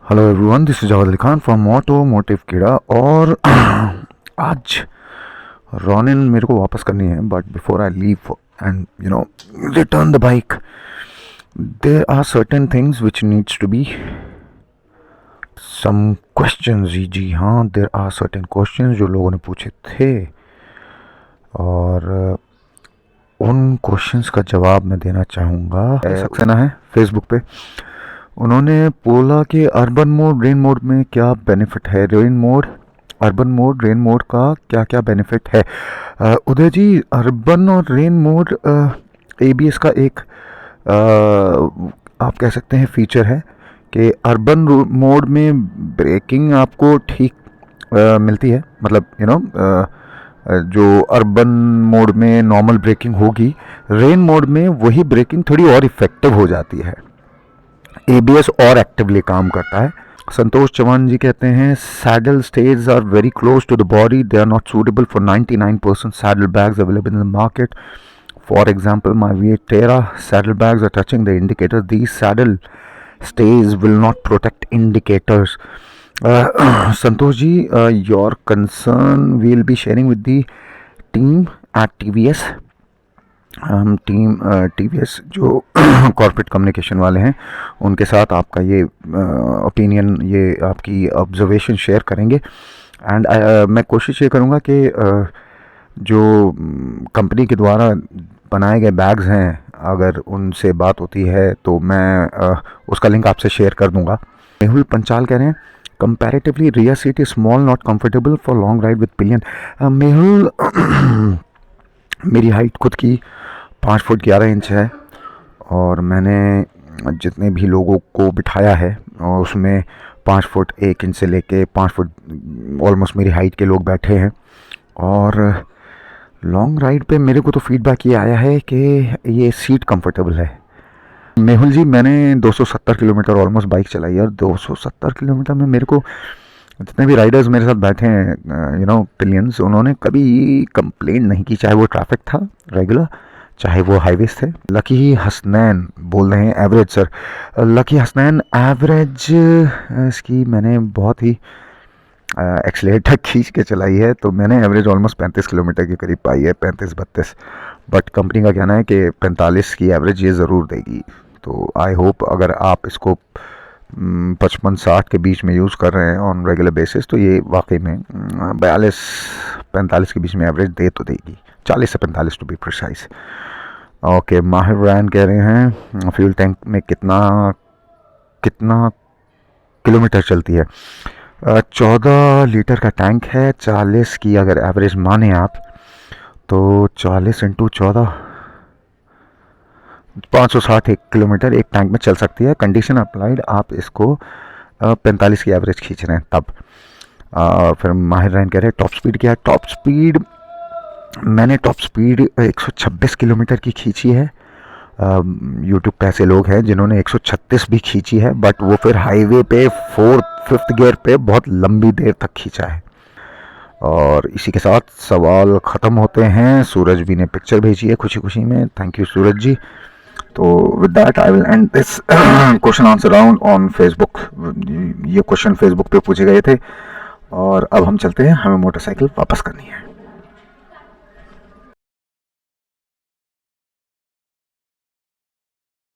Hello everyone, this is Javed Ali Khan from automotive Keeda. और आज Ronin मेरे को वापस करनी है, but before I leave and return the bike, there are certain things which needs to be some questions. जी हाँ, देयर आर सर्टेन क्वेश्चंस जो लोगों ने पूछे थे, और उन क्वेश्चंस का जवाब मैं देना चाहूँगा। सक्सेना है फेसबुक पे, उन्होंने बोला कि अर्बन मोड रेन मोड में क्या बेनिफिट है, अर्बन मोड रेन मोड का क्या क्या बेनिफिट है। उदय जी, अर्बन और रेन मोड एबीएस का एक आप कह सकते हैं फीचर है कि अर्बन मोड में ब्रेकिंग आपको ठीक मिलती है, मतलब जो अर्बन मोड में नॉर्मल ब्रेकिंग होगी, रेन मोड में वही ब्रेकिंग थोड़ी और इफेक्टिव हो जाती है, एबीएस और एक्टिवली काम करता है। संतोष चौहान जी कहते हैं saddle stays are very close to the body, they are not suitable for 99% saddle bags available in the market. For example, my Vietera saddle bags are touching the indicator. These saddle stays will not protect indicators. Santosh ji, your concern we'll be sharing with the team at TVS. Team TVS जो corporate communication वाले हैं, उनके साथ आपका ये opinion, ये आपकी observation share करेंगे। एंड मैं कोशिश ये करूँगा कि जो कंपनी के द्वारा बनाए गए बैग्स हैं, अगर उनसे बात होती है तो मैं उसका लिंक आपसे शेयर कर दूँगा। मेहुल पंचाल कह रहे हैं comparatively rear seat is small, not comfortable for long ride with pillion. Mehul, मेरी हाइट खुद की 5 फुट 11 इंच है, और मैंने जितने भी लोगों को बिठाया है और उसमें 5 फुट 1 इंच से लेके 5 फुट ऑलमोस्ट मेरी हाइट के लोग बैठे हैं। और लॉन्ग राइड पे मेरे को तो फीडबैक ये आया है कि ये सीट कंफर्टेबल है। मेहुल जी, मैंने 270 किलोमीटर ऑलमोस्ट बाइक चलाई है, और 270 किलोमीटर में मेरे को जितने भी राइडर्स मेरे साथ बैठे हैं पिलियंस, उन्होंने कभी कंप्लेंट नहीं की, चाहे वो ट्रैफिक था रेगुलर, चाहे वो हाईवेज थे। लकी हसनैन बोल रहे हैं average sir. Lucky Hasnain, average इसकी मैंने बहुत ही एक्सलेटर खींच के चलाई है, तो मैंने एवरेज ऑलमोस्ट 35 किलोमीटर के करीब पाई है, 35-32। बट कंपनी का कहना है कि 45 की एवरेज ये ज़रूर देगी। तो आई होप अगर आप इसको 55-60 के बीच में यूज़ कर रहे हैं ऑन रेगुलर बेसिस, तो ये वाकई में 42-45 के बीच में एवरेज दे तो देगी, 40 से 45 टू बी प्रिसाइज। ओके, माहिर रैन कह रहे हैं फ्यूल टैंक में कितना किलोमीटर चलती है। 14 लीटर का टैंक है, 40 की अगर एवरेज माने आप, तो 40 इंटू 14 560 किलोमीटर एक टैंक में चल सकती है। कंडीशन अप्लाइड आप इसको 45 की एवरेज खींच रहे हैं तब। फिर माहिर रैन कह रहे हैं टॉप स्पीड क्या है। टॉप स्पीड, मैंने टॉप स्पीड 126 किलोमीटर की खींची है। यूट्यूब पे ऐसे लोग हैं जिन्होंने 136 भी खींची है, बट वो फिर हाईवे पे 4th गियर पे बहुत लंबी देर तक खींचा है। और इसी के साथ सवाल ख़त्म होते हैं। सूरज भी ने पिक्चर भेजी है खुशी खुशी में, थैंक यू सूरज जी। तो with that I will and this question answer round on Facebook. ये क्वेश्चन फेसबुक पे पूछे गए थे, और अब हम चलते हैं, हमें मोटरसाइकिल वापस करनी है।